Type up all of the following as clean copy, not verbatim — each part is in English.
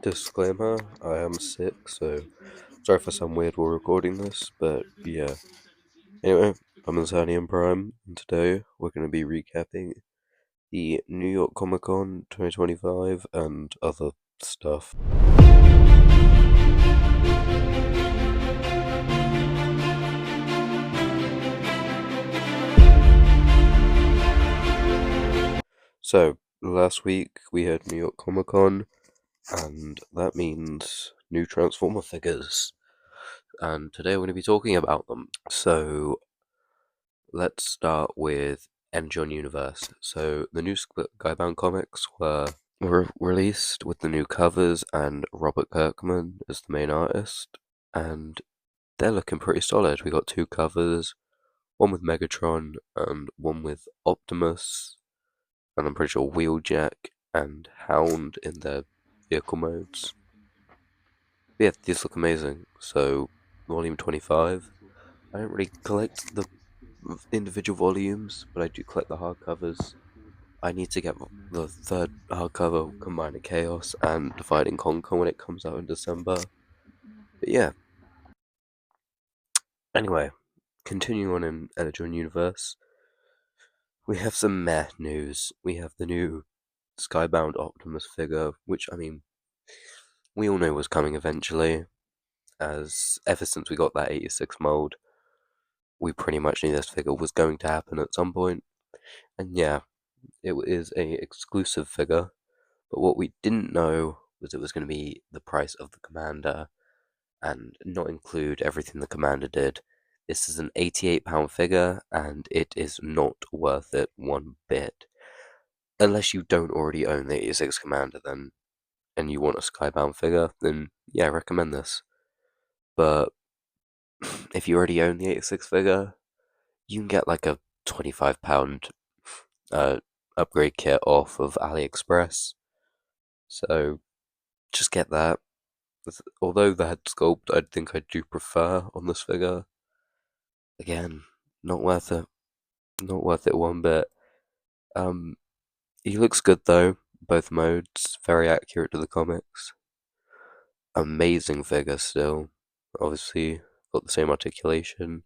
Disclaimer, I am sick, so sorry if I sound weird while recording this, but yeah. Anyway, I'm Insanium Prime, and today we're going to be recapping the New York Comic Con 2025 and other stuff. So, last week we had New York Comic Con, and that means new Transformer figures. And today we're going to be talking about them. So, let's start with N Universe. So, the new Skybound comics were released with the new covers and Robert Kirkman as the main artist, and they're looking pretty solid. We got two covers, one with Megatron and one with Optimus, and I'm pretty sure Wheeljack and Hound in their vehicle modes. But yeah, these look amazing. So, Volume 25. I don't really collect the individual volumes, but I do collect the hardcovers. I need to get the third hardcover, Combine Chaos, and Dividing Conquer when it comes out in December. But yeah. Anyway, continuing on in Energon Universe, we have some meh news. We have the new Skybound Optimus figure, which, I mean, we all know was coming eventually, as ever since we got that 86 mold, we pretty much knew this figure was going to happen at some point. And yeah, it is a exclusive figure, but what we didn't know was it was going to be the price of the Commander and not include everything the Commander did. This is an £88 figure, and it is not worth it one bit. Unless you don't already own the 86 Commander, then, and you want a Skybound figure, then yeah, I recommend this. But if you already own the 86 figure, you can get like a £25 upgrade kit off of AliExpress. So just get that. Although the head sculpt I think I do prefer on this figure, again, not worth it. Not worth it one bit. He looks good though, both modes, very accurate to the comics. Amazing figure still. Obviously, got the same articulation.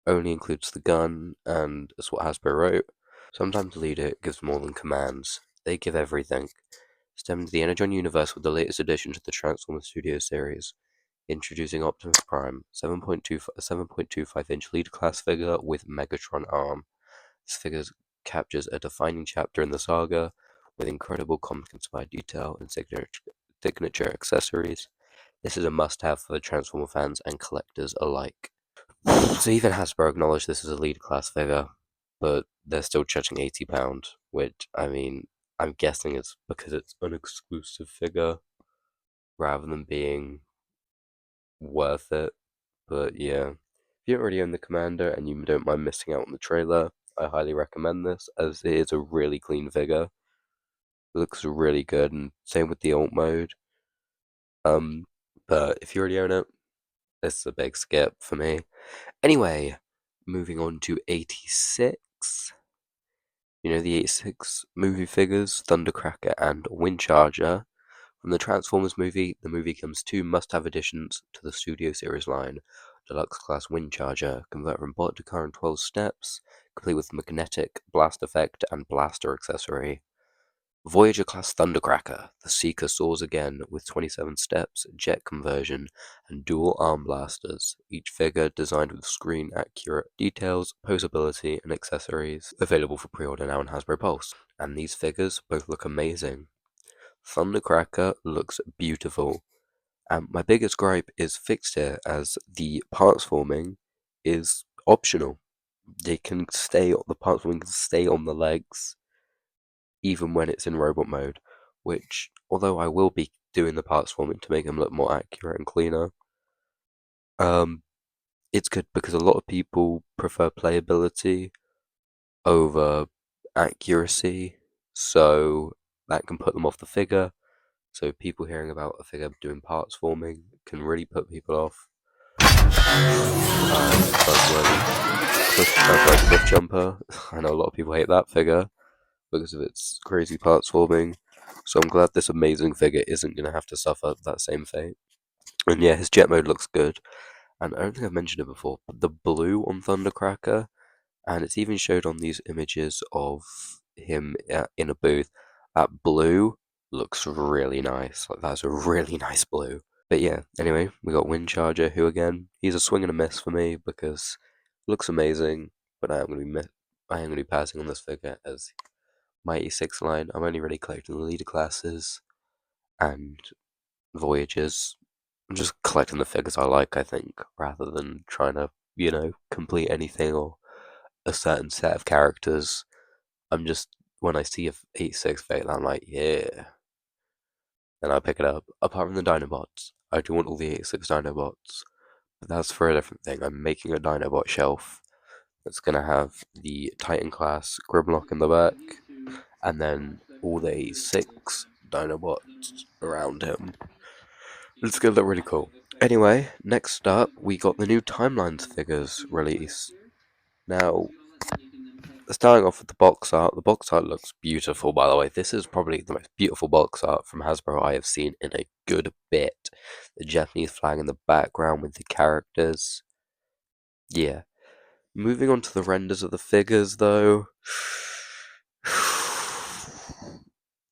Only includes the gun, and that's what Hasbro wrote. Sometimes Leader gives more than commands. They give everything. Stemming to the Energon universe with the latest addition to the Transformers Studio series. Introducing Optimus Prime, 7.25-inch lead class figure with Megatron arm. This figure captures a defining chapter in the saga with incredible comic-inspired detail and signature accessories. This is a must-have for Transformer fans and collectors alike. So even Hasbro acknowledged this is a lead class figure, but they're still charging £80, which, I mean, I'm guessing it's because it's an exclusive figure rather than being worth it. But yeah, if you don't already own the Commander and you don't mind missing out on the trailer, I highly recommend this, as it is a really clean figure. It looks really good, and same with the alt mode. But if you already own it, this is a big skip for me. Anyway, moving on to 86. You know the 86 movie figures, Thundercracker and Windcharger. From the Transformers movie, the movie comes two must-have additions to the Studio Series line. Deluxe Class Windcharger, convert from bot to car in 12 steps, complete with magnetic, blast effect, and blaster accessory. Voyager Class Thundercracker, the Seeker soars again with 27 steps, jet conversion, and dual arm blasters. Each figure designed with screen-accurate details, posability, and accessories. Available for pre-order now on Hasbro Pulse. And these figures both look amazing. Thundercracker looks beautiful. And my biggest gripe is fixed here, as the parts forming is optional. The parts forming can stay on the legs even when it's in robot mode, which, although I will be doing the parts forming to make them look more accurate and cleaner, it's good because a lot of people prefer playability over accuracy, so that can put them off the figure. So people hearing about a figure doing parts forming can really put people off. Buzzworthy Cliff Jumper. I know a lot of people hate that figure because of its crazy parts forming. So I'm glad this amazing figure isn't going to have to suffer that same fate. And yeah, his jet mode looks good. And I don't think I've mentioned it before, but the blue on Thundercracker, and it's even showed on these images of him in a booth. That blue looks really nice. Like that's a really nice blue. But yeah, anyway, we got Windcharger, who again, he's a swing and a miss for me because looks amazing, but I am gonna be passing on this figure as my E6 line. I'm only really collecting the leader classes and voyages. I'm just collecting the figures I like, I think, rather than trying to, complete anything or a certain set of characters. I'm just when I see a 86 fate, I'm like, yeah, and I pick it up. Apart from the Dinobots, I do want all the 86 Dinobots, but that's for a different thing. I'm making a Dinobot shelf that's gonna have the Titan class Grimlock in the back, and then all the 86 Dinobots around him. It's gonna look really cool. Anyway, next up, we got the new Timelines figures release. Now, starting off with the box art, the box art looks beautiful, by the way. This is probably the most beautiful box art from Hasbro I have seen in a good bit. The Japanese flag in the background with the characters. Yeah. Moving on to the renders of the figures, though.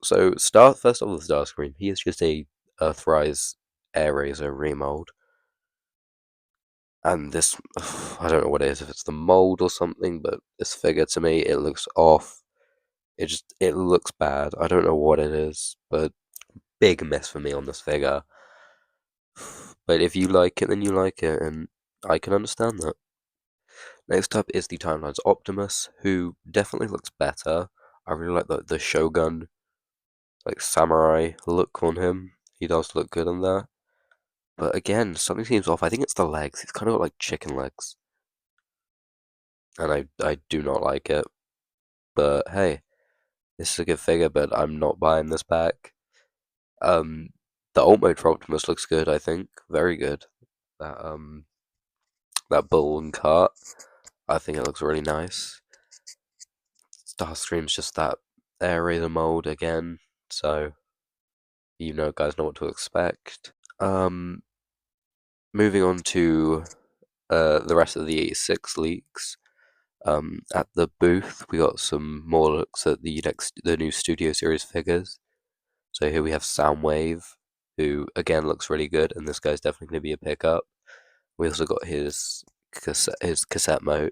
So, first of all, the Starscream. He is just a Earthrise Air Razor remold. And this, I don't know what it is, if it's the mold or something, but this figure to me, it looks off. It looks bad. I don't know what it is, but big miss for me on this figure. But if you like it, then you like it, and I can understand that. Next up is the Timelines Optimus, who definitely looks better. I really like the Shogun, like samurai look on him. He does look good in that. But again, something seems off. I think it's the legs. He's kind of got like chicken legs. And I do not like it. But hey, this is a good figure, but I'm not buying this back. Um, the alt mode for Optimus looks good, I think. Very good. That bull and cart, I think it looks really nice. Starscream's just that air raider mold again, so guys know what to expect. Moving on to the rest of the 86 leaks. At the booth, we got some more looks at the new Studio Series figures. So here we have Soundwave, who again looks really good, and this guy's definitely going to be a pickup. We also got his cassette mode,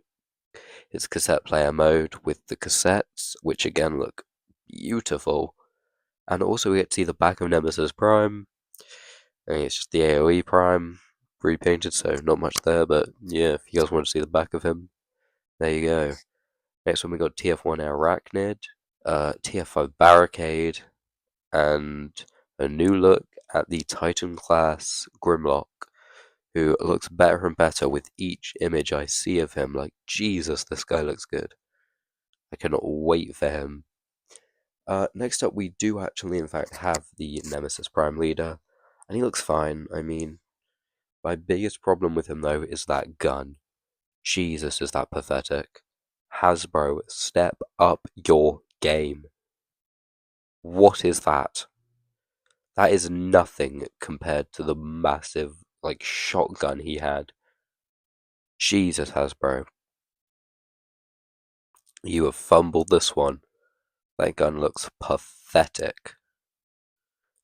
his cassette player mode with the cassettes, which again look beautiful. And also we get to see the back of Nemesis Prime. And it's just the AoE Prime repainted, so not much there. But yeah, if you guys want to see the back of him, there you go. Next one we got TF1 Arachnid, TF5 Barricade, and a new look at the Titan class Grimlock, who looks better and better with each image I see of him. Like, Jesus, this guy looks good. I cannot wait for him. Next up, we do actually, in fact, have the Nemesis Prime Leader, and he looks fine. I mean, my biggest problem with him, though, is that gun. Jesus, is that pathetic. Hasbro, step up your game. What is that? That is nothing compared to the massive, like, shotgun he had. Jesus, Hasbro. You have fumbled this one. That gun looks pathetic.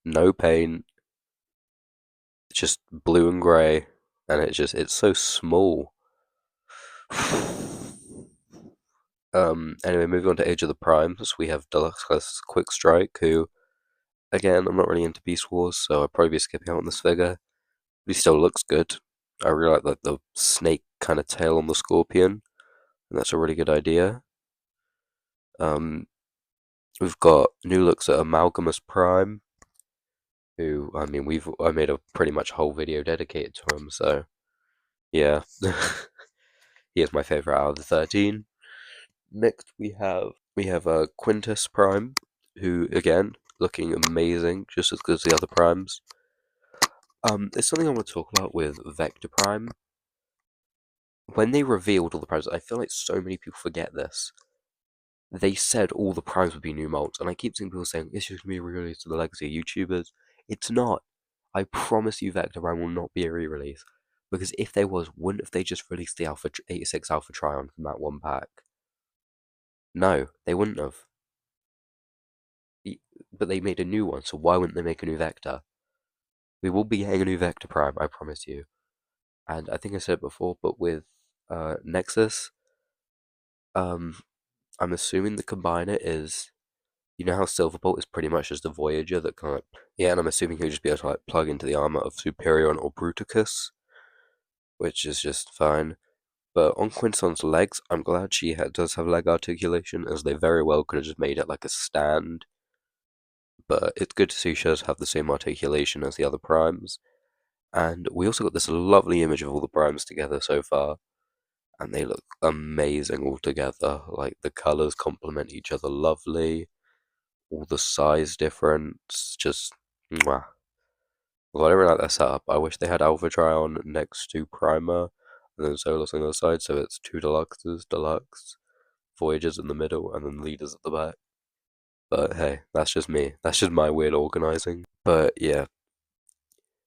No paint, just blue and grey, and it's so small. Anyway, moving on to Age of the Primes, we have Deluxe Class Quick Strike, who, again, I'm not really into Beast Wars, so I'll probably be skipping out on this figure. But he still looks good. I really like the snake kind of tail on the scorpion, and that's a really good idea. We've got new looks at Amalgamus Prime, who, I mean, I made a pretty much whole video dedicated to him, so yeah. He is my favourite out of the 13. Next we have Quintus Prime, who again looking amazing, just as good as the other primes. There's something I want to talk about with Vector Prime. When they revealed all the primes, I feel like so many people forget this. They said all the primes would be new molds, and I keep seeing people saying it's just gonna be re-released to the legacy YouTubers. It's not. I promise you, Vector Prime will not be a re-release. Because if there was, wouldn't have they just released the Alpha 86 Alpha Trion from that one pack? No, they wouldn't have. But they made a new one, so why wouldn't they make a new Vector? We will be getting a new Vector Prime, I promise you. And I think I said it before, but with Nexus, um, I'm assuming the combiner is, you know how Silverbolt is pretty much just a Voyager that kind of, yeah, and I'm assuming he'll just be able to like plug into the armor of Superion or Bruticus, which is just fine. But on Quintesson's legs, I'm glad she does have leg articulation, as they very well could have just made it like a stand. But it's good to see she does have the same articulation as the other primes. And we also got this lovely image of all the primes together so far, and they look amazing all together. Like the colors complement each other lovely, all the size difference, just mwah. Well, I really like that setup. I wish they had Alpha Trion next to Primer, and then Solus on the other side, so it's two Deluxes, Deluxe, Voyagers in the middle, and then Leaders at the back. But hey, that's just me. That's just my weird organizing. But yeah,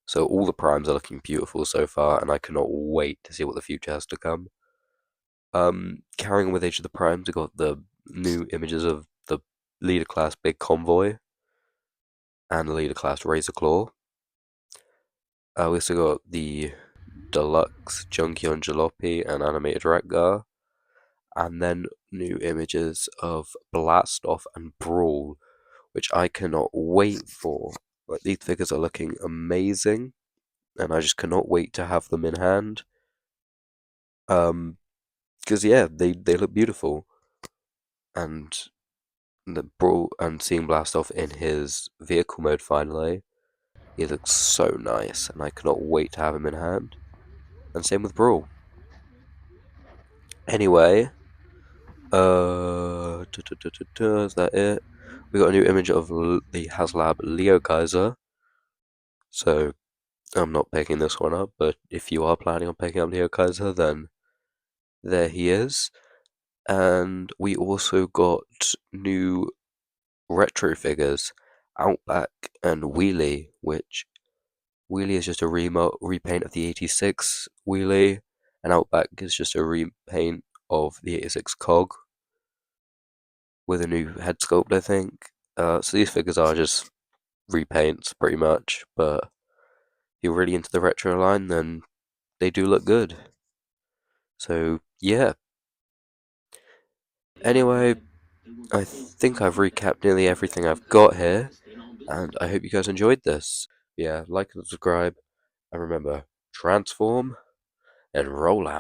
so all the primes are looking beautiful so far, and I cannot wait to see what the future has to come. Carrying on with Age of the Primes, we got the new images of the Leader Class Big Convoy and the Leader Class Razor Claw. We also got the Deluxe Junkion Jalopy and Animated Rekgar, and then new images of Blastoff and Brawl, which I cannot wait for. Like, these figures are looking amazing, and I just cannot wait to have them in hand. Because yeah, they look beautiful, and the Brawl and seeing Blastoff in his vehicle mode finally, he looks so nice, and I cannot wait to have him in hand. And same with Brawl. Anyway, is that it? We got a new image of the HasLab Leo Kaiser. So I'm not picking this one up, but if you are planning on picking up Leo Kaiser, then there he is. And we also got new retro figures, Outback and Wheelie, which Wheelie is just a repaint of the 86 Wheelie, and Outback is just a repaint of the 86 Cog with a new head sculpt, I think. So these figures are just repaints, pretty much, but if you're really into the retro line, then they do look good. So, yeah. Anyway, I think I've recapped nearly everything I've got here, and I hope you guys enjoyed this. Yeah, like and subscribe, and remember, transform and roll out.